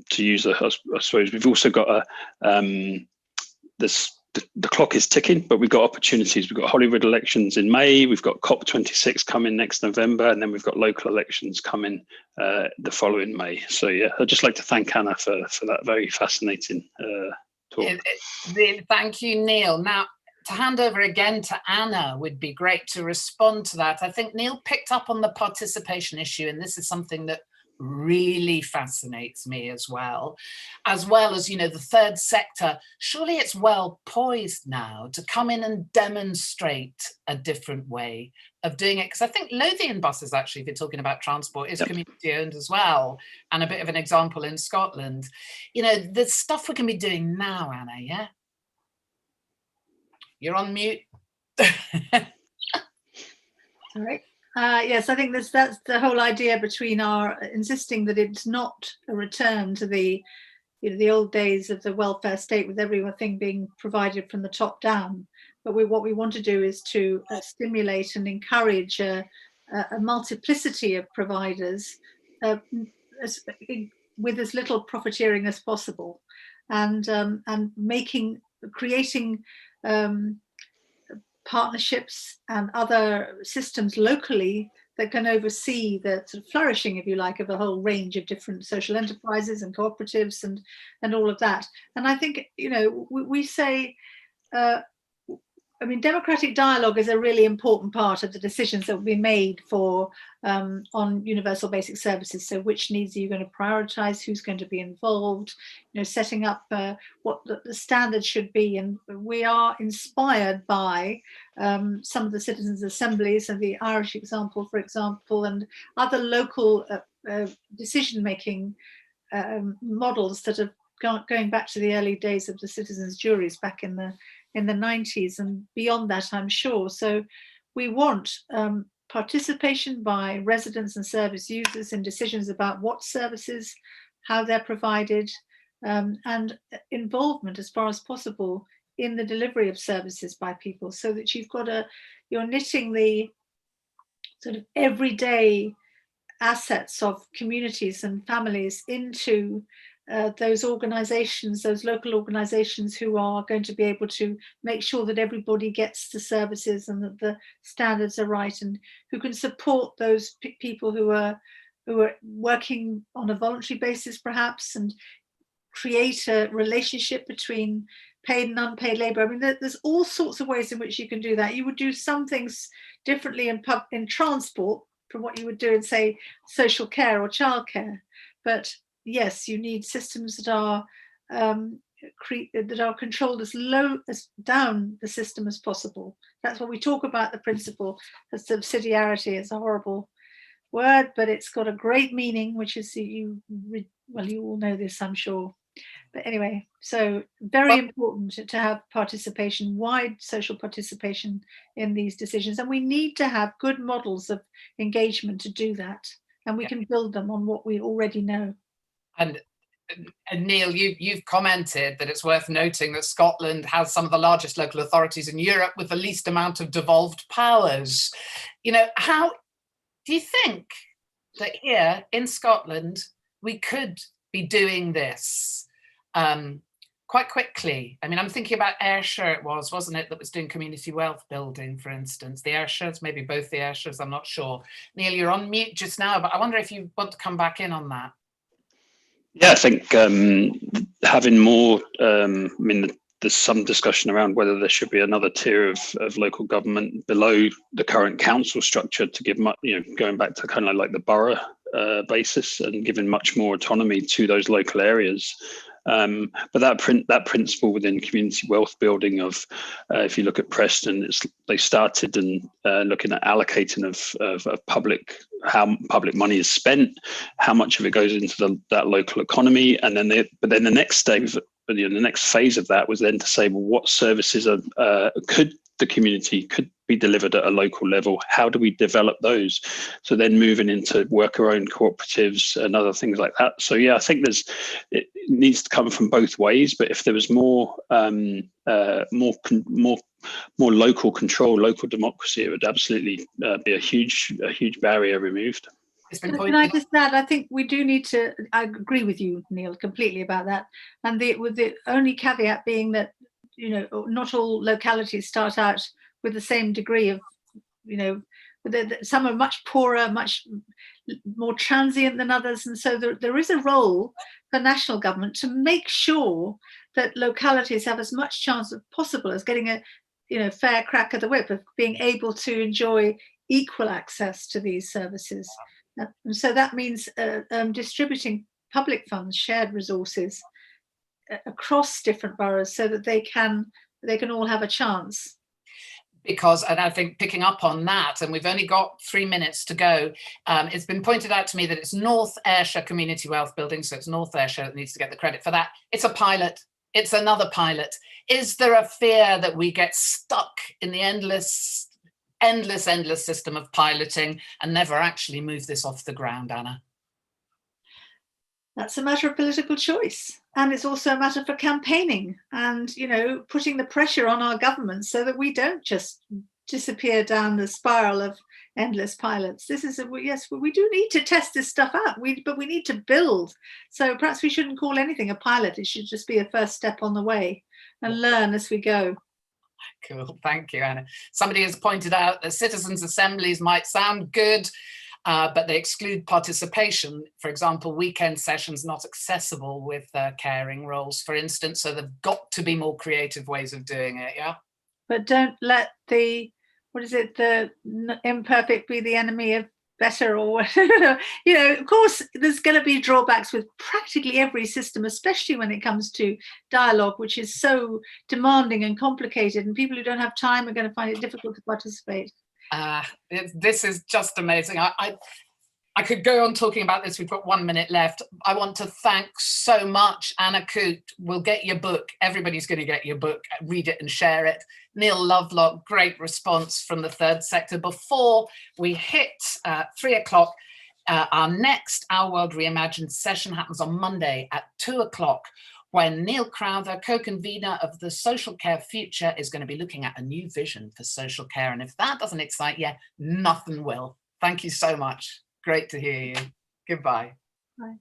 to use I suppose we've also got the clock is ticking, but we've got opportunities. We've got Hollywood elections in May, we've got COP26 coming next November, and then we've got local elections coming the following May. So yeah, I'd just like to thank Anna for that very fascinating talk.
Thank you, Neil. Now, to hand over again to Anna would be great to respond to that. I think Neil picked up on the participation issue, and this is something that really fascinates me as well as the third sector. Surely it's well poised now to come in and demonstrate a different way of doing it, because I think Lothian Buses, actually, if you're talking about transport, is community owned as well, and a bit of an example in Scotland. The stuff we can be doing now, Anna. Yeah, you're on mute.
Sorry. Yes, I think that's the whole idea between our insisting that it's not a return to the old days of the welfare state with everything being provided from the top down. But what we want to do is to stimulate and encourage a multiplicity of providers with as little profiteering as possible, and creating partnerships and other systems locally that can oversee the sort of flourishing, if you like, of a whole range of different social enterprises and cooperatives and all of that. And I think, we say, democratic dialogue is a really important part of the decisions that will be made on universal basic services. So which needs are you going to prioritize, who's going to be involved, setting up what the standards should be. And we are inspired by some of the citizens' assemblies, and the Irish example, for example, and other local decision-making models that have going back to the early days of the citizens' juries back in the 90s and beyond that, I'm sure. So we want participation by residents and service users in decisions about what services, how they're provided, and involvement as far as possible in the delivery of services by people, so that you're knitting the sort of everyday assets of communities and families into those organizations, those local organizations who are going to be able to make sure that everybody gets the services and that the standards are right, and who can support those people who are working on a voluntary basis perhaps, and create a relationship between paid and unpaid labor. I mean, there's all sorts of ways in which you can do that. You would do some things differently in transport from what you would do in, say, social care or childcare. But yes, you need systems that are controlled as low as down the system as possible. That's what we talk about, the principle of subsidiarity. It's a horrible word, but it's got a great meaning, which is you all know this, I'm sure. But anyway, so very important to have participation, wide social participation in these decisions. And we need to have good models of engagement to do that. And we can build them on what we already know.
And Neil, you've commented that it's worth noting that Scotland has some of the largest local authorities in Europe with the least amount of devolved powers. You know, how do you think that here in Scotland we could be doing this quite quickly? I mean, I'm thinking about Ayrshire, wasn't it, that was doing community wealth building, for instance. The Ayrshires, maybe both the Ayrshires, I'm not sure. Neil, you're on mute just now, but I wonder if you want to come back in on that.
Yeah, I think having more, I mean, there's some discussion around whether there should be another tier of local government below the current council structure to give, going back to kind of like the borough basis and giving much more autonomy to those local areas. But that principle within community wealth building of, if you look at Preston, they started in looking at allocating of how public money is spent, how much of it goes into that local economy, and then the next stage, the next phase of that was then to say, well, what services could the community could be delivered at a local level? How do we develop those? So then moving into worker-owned cooperatives and other things like that. So yeah, I think it needs to come from both ways. But if there was more local control, local democracy, it would absolutely be a huge barrier removed.
Can I just add, I think we do need to, I agree with you, Neil, completely about that. And with the only caveat being that, not all localities start out with the same degree of, some are much poorer, much more transient than others. And so there is a role for national government to make sure that localities have as much chance as possible as getting a fair crack at the whip, of being able to enjoy equal access to these services. And so that means distributing public funds, shared resources across different boroughs so that they can all have a chance.
Because, and I think picking up on that, and we've only got 3 minutes to go, it's been pointed out to me that it's North Ayrshire Community Wealth Building, so it's North Ayrshire that needs to get the credit for that. It's a pilot. It's another pilot. Is there a fear that we get stuck in the endless system of piloting and never actually move this off the ground, Anna?
That's a matter of political choice. And it's also a matter for campaigning and, putting the pressure on our governments so that we don't just disappear down the spiral of endless pilots. Yes, we do need to test this stuff out, but we need to build. So perhaps we shouldn't call anything a pilot. It should just be a first step on the way and learn as we go.
Cool. Thank you, Anna. Somebody has pointed out that citizens' assemblies might sound good, but they exclude participation. For example, weekend sessions not accessible with caring roles, for instance. So there've got to be more creative ways of doing it, yeah?
But don't let the imperfect be the enemy of better, or of course there's going to be drawbacks with practically every system, especially when it comes to dialogue, which is so demanding and complicated, and people who don't have time are going to find it difficult to participate.
This is just amazing. I could go on talking about this. We've got 1 minute left. I want to thank so much Anna Coote. We'll get your book. Everybody's going to get your book. Read it and share it. Neil Lovelock, great response from the third sector. Before we hit 3 o'clock, our next Our World Reimagined session happens on Monday at 2 o'clock, when Neil Crowther, co-convener of the Social Care Future, is going to be looking at a new vision for social care. And if that doesn't excite you, nothing will. Thank you so much. Great to hear you. Goodbye.
Bye.